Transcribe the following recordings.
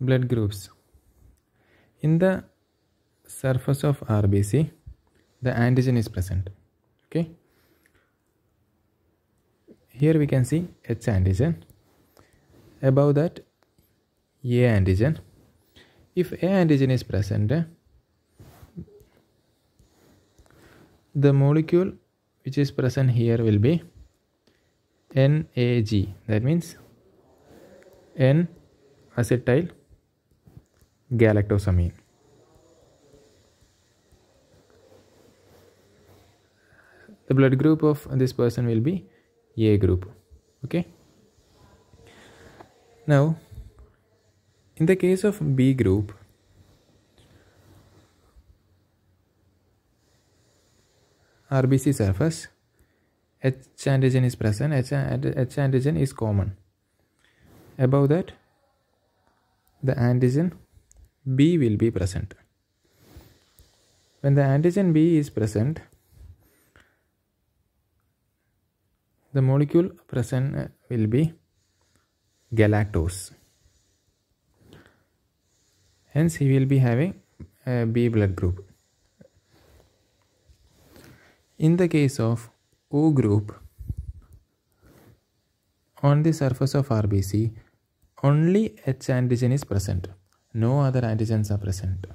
Blood groups. In the surface of RBC, the antigen is present. Okay. Here we can see H antigen. Above that, A antigen. If A antigen is present, the molecule which is present here will be NAG. That means N-acetyl galactosamine. The blood group of this person will be A group. Okay. Now, in the case of B group, RBC surface, H antigen is present, H antigen is common. Above that, the antigen B will be present. When the antigen B is present, the molecule present will be galactose. Hence, he will be having a B blood group. In the case of O group, on the surface of RBC, only H antigen is present. No other antigens are present.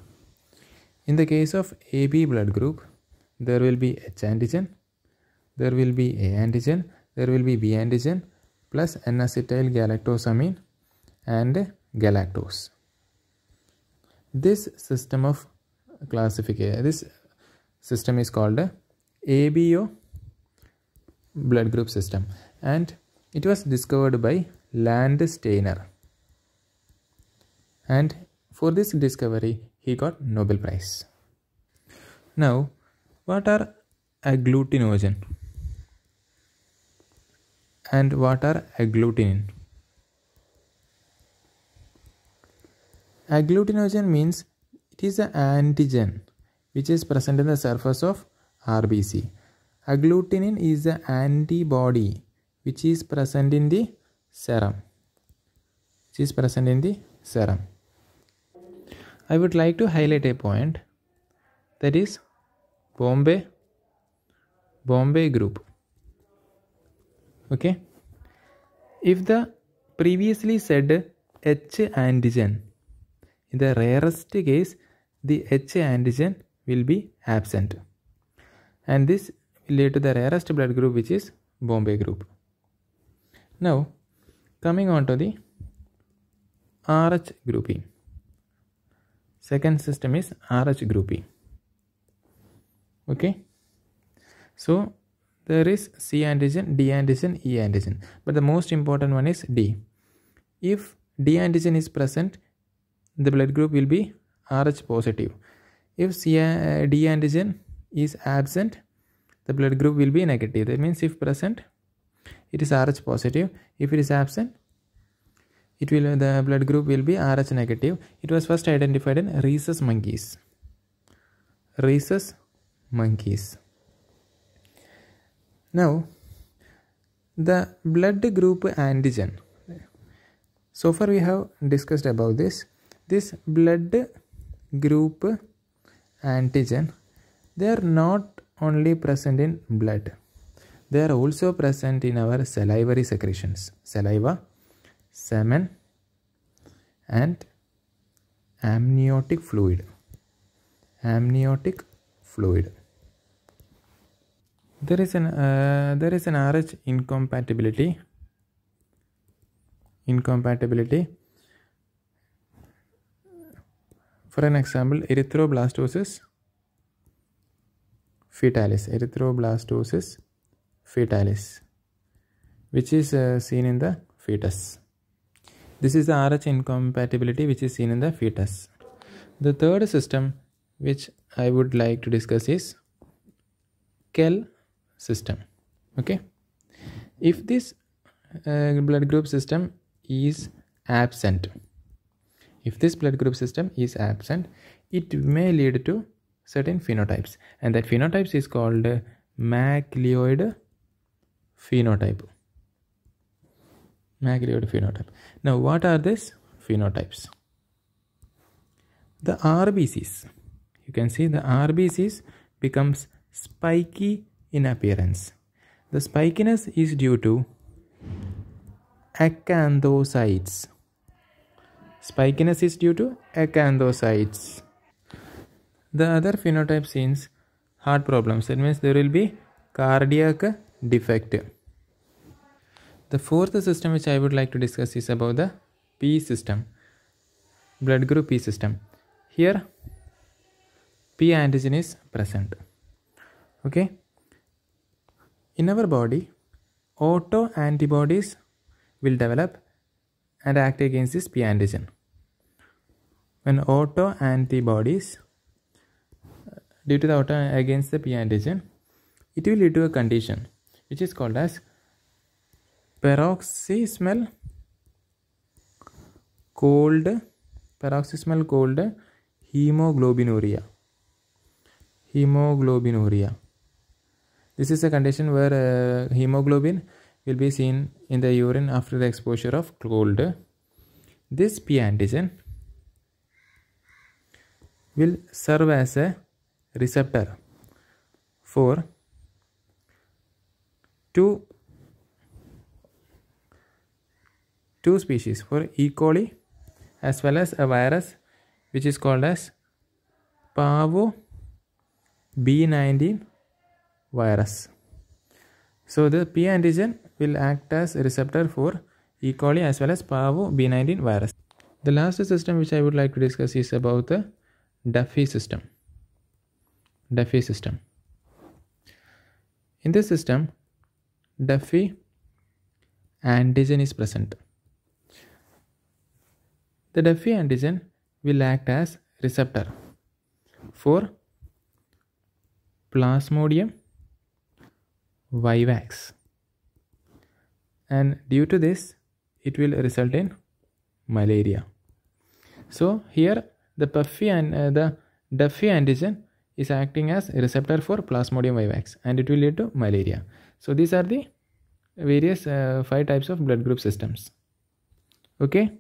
In the case of AB blood group, there will be H antigen, there will be A antigen, there will be B antigen, plus N-acetyl galactosamine and galactose. This system of classification, this system is called a ABO blood group system, and it was discovered by Landsteiner, and for this discovery he got Nobel Prize. Now, what are agglutinogen and what are agglutinin? Agglutinogen means it is an antigen which is present in the surface of RBC. Agglutinin is the antibody which is present in the serum. I would like to highlight a point, that is Bombay group. Okay. If the previously said H antigen, in the rarest case, the H antigen will be absent, and this will lead to the rarest blood group, which is Bombay group. Now, coming on to the RH grouping. Second system is RH grouping. Okay. So, there is C antigen, D antigen, E antigen, but the most important one is D. If D antigen is present, the blood group will be RH positive. If D antigen is absent, the blood group will be negative. That means if present, it is RH positive. If it is absent, the blood group will be RH negative. It was first identified in rhesus monkeys. Now, the blood group antigen. So far we have discussed about this. This blood group antigen, they are not only present in blood. They are also present in our salivary secretions. Saliva, semen and amniotic fluid. There is an RH incompatibility. For an example, erythroblastosis fetalis, which is seen in the fetus. This is the RH incompatibility which is seen in the fetus. The third system which I would like to discuss is Kell system. Okay. If this blood group system is absent, it may lead to certain phenotypes, and that phenotypes is called macleoid phenotype. Now, what are these phenotypes? the RBCs, you can see the RBCs becomes spiky in appearance. The spikiness is due to acanthocytes. Spikiness is due to acanthocytes. The other phenotype seems heart problems. That means there will be cardiac defect. The fourth system which I would like to discuss is about the P system, blood group P system. Here P antigen is present. Okay. In our body, auto antibodies will develop and act against this P antigen. When auto antibodies due to the auto against the P antigen, it will lead to a condition which is called as paroxysmal cold hemoglobinuria. This is a condition where hemoglobin will be seen in the urine after the exposure of cold. This P antigen will serve as a receptor for two species, for E. coli as well as a virus which is called as Parvo B19 virus. So the P antigen will act as a receptor for E. coli as well as Parvo B19 virus. The last system which I would like to discuss is about the Duffy system. In this system, Duffy antigen is present. The Duffy antigen will act as receptor for Plasmodium vivax, and due to this it will result in malaria. So here the Duffy antigen is acting as a receptor for Plasmodium vivax and it will lead to malaria. So these are the various 5 types of blood group systems. Okay.